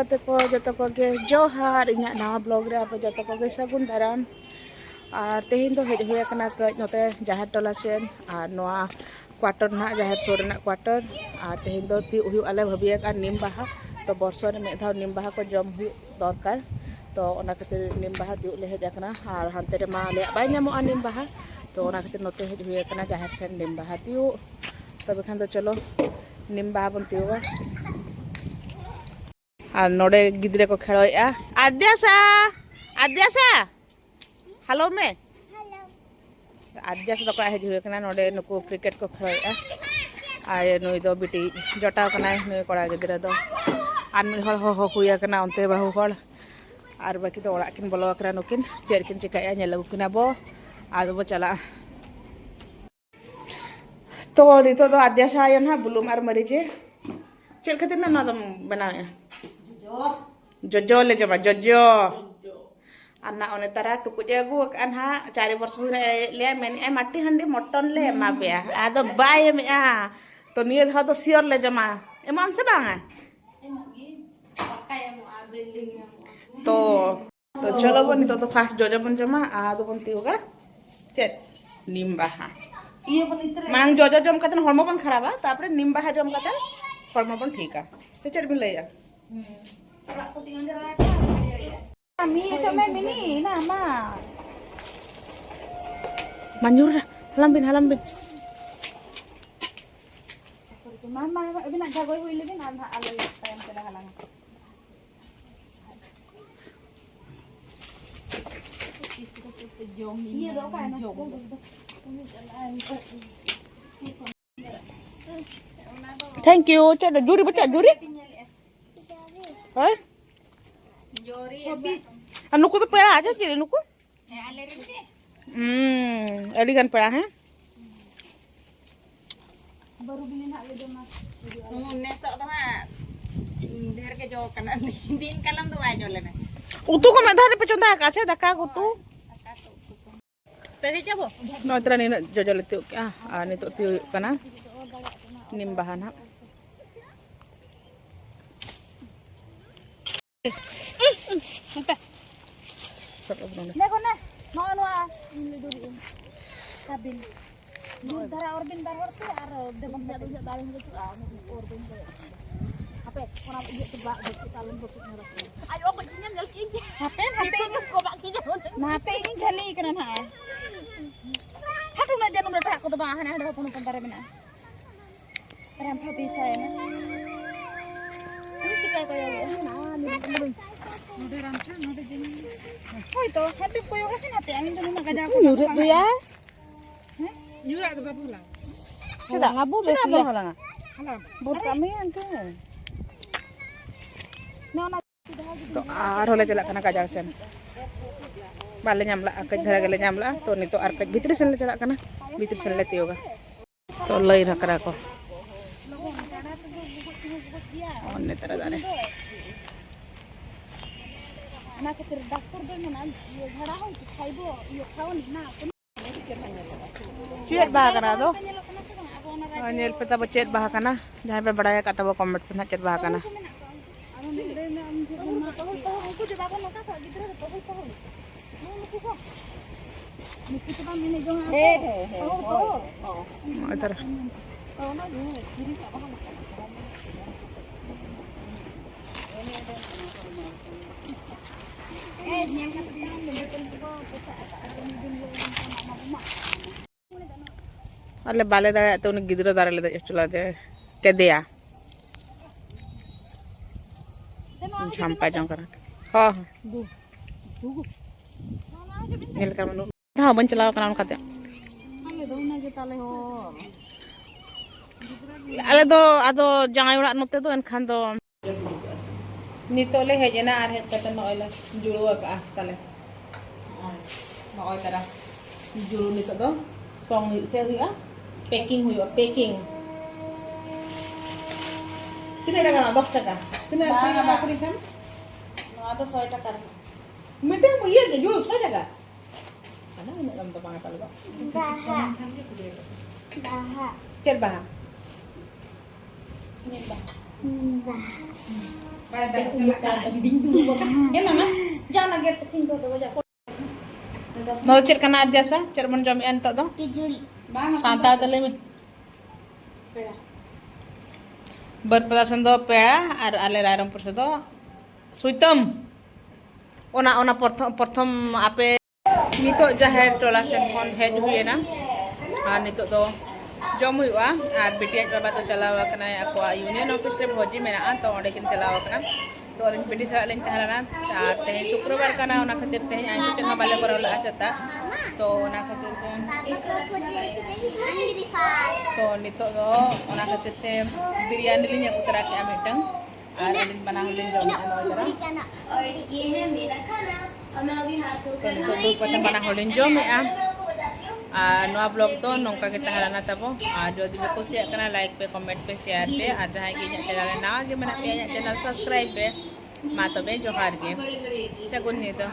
गते को जतो को गे जोहार इना नवा ब्लॉग रे आप जतो को गे सगुन दाराम और तेहिन दो हेज हुए कना कज नोते जहार टोला सेन और नवा क्वार्टर ना जहार सोर ना क्वार्टर और तेहिन दो ती हुई आले भाबिया का निम बाहा तो बर्षो रे में धाव निम बाहा को जम हुई दरकार तो ओना खातिर निम बाहा ती ले हेज कना और हानते रे मा ले बाय ᱧᱟᱢᱚᱜᱼᱟ निम बाहा तो ओना खातिर नोते हेज हुए कना जहार सेन निम बाहा तियो तबे खान तो चलो निम बाहा बन तियोगा और नोडे गिद्रे को खेलोया आद्यासा आद्यासा हेलो में आद्यासा तो हेज हुए कना नोडे नुकु क्रिकेट को खेलोया आय नुई दो बिटी जटा कना नुई कोड़ा गिद्रे दो आर मिल हल हो हुया कना ओनते बाहु हल और बाकी तो ओड़ा किन बोलो करा नुकिन चेर किन चिकाया नेल लगु किना बो आदो बो चला तो नितो दो आद्यासा आयन हा बुलुम आर मरीजे चेर खातिर ना ना बनाया जोजो ले जमा जोजो अन्ना ओने तारा टुकुज अगु अन हा 4 वर्ष ले मेन ए माटी हंडी मटन ले मा पे आदो बाय में आ तो निये धा तो सियर ले जमा एमन से बांगा तो तो चलो बनी तो फास्ट जोजो बन जमा आदो बनती होगा चेत निम बाहा ये बन इतरे मांग जोजो जम कतन हरमो बन खराबा तापरे निम बाहा जम कतन हरमो बन ठीका से चेर बिन लैया Kami kami mini nama. Manjur halam bin. Mama abi nak jago hui lagi nak alai tayam kena halang. Iya dah kan. Thank you. Cak juri baca juri. Hah? Jori 26 नुकु तो पेड़ा आजा चिरे नुकु आले रे अड़ी गन पेड़ा है बरु बिने ना ले दमा नेसो दमा ढेर के जो कना दिन कलम तो आय जोले ने उतु को में धारे पे चंदा का से दका को तू पेगे जाबो नोतरा नि जोजो लेते क्या आ नि तो ती कना निम बहाना देखो ना no ini duri kabin dur dara orbin barwar tu ar demam dadu dalam itu orbin apa orang iya coba gitu dalam bukit merah ayo baginya nyel ini hate ini ko baginya hate ini jali kanan ha hatu na janum rata ko to bahan ada pun pantare bina ram phati saya na ini cika kaya na ni Hoy to, hati koyo kasi nate amin to magaja ko. Nyurit do ya? Nyurat to babu lang. Sudah ngabu besi ya. Halang. Bot kami ante. तो are होले चला कना काजार सेन बाले ᱧᱟᱢला कज धरा गेले ᱧᱟᱢला तो नितो आर कज भीतर सेन ले चला कना भीतर सेन ले तियोगा तो लई रकरा को ओने तरह दाने ना के डॉक्टर दे ना ये झड़ा हो खाइबो ये खाओ ना चेत बहा कना दो नेल पे तब चेत बहा कना जहां पे बड़ाया का तब कमेंट पे ना चेत बहा कना अल्ले बाले दारे तो उन्हें गिद्रो दारे ले चला दे के दिया झंपा जंग करा हां नेल कर मनु धा बन चलाव कना उनकाते आले दो ना जे ताले हो आले दो आदो जांगाय उड़ा नते दो एनखान दो नितोले हेजना आर हेत कते नोयला जुळुवा का ताले नोय तरा जुळु नितो दो सॉन्ग चे हुआ पैकिंग हुआ पैकिंग कितने टका ना 10 टका कितने बाकरी खान ना तो 100 टका मीठे मुइए के जुळु 100 टका ana ina lam to pang talaga baha चल बाहा mama, jangan get singko to baja. No cer kana biasa, cer mon jami an to. Kijuli. Santa tele mi. Berpetasan do pea ar ale raram pur do. Suitam. Ona porthom ape nito jaher tola sen kon hej huena. Ar nito do jom huआ আর बिटिया बाबा तो चलाव कना ako union office रे भोजी मेना तो ओंडे किन चलाव कना तो इन बिटी सा लेन तहलाना আর ते शुक्रवार कना ओना खातिर ते आई सुटे ना बाले करवला आसता तो ओना खातिर ते तो नितो दो ओना खातिर ते बिरयानी लिन उतरा के आमेटंग আর লিন बना लिन जम अनो जरा ये है मेरा खाना और मैं अभी हाथों तो नितो दो पतन बना लिन जम आ नवा ब्लॉग तो नौका के तहलाना तबो जो भी कुसिया कना लाइक पे कमेंट पे शेयर पे आ जहां के चैनल ना के मना पे चैनल सब्सक्राइब पे मा तबे जोहार के सगुन ने तो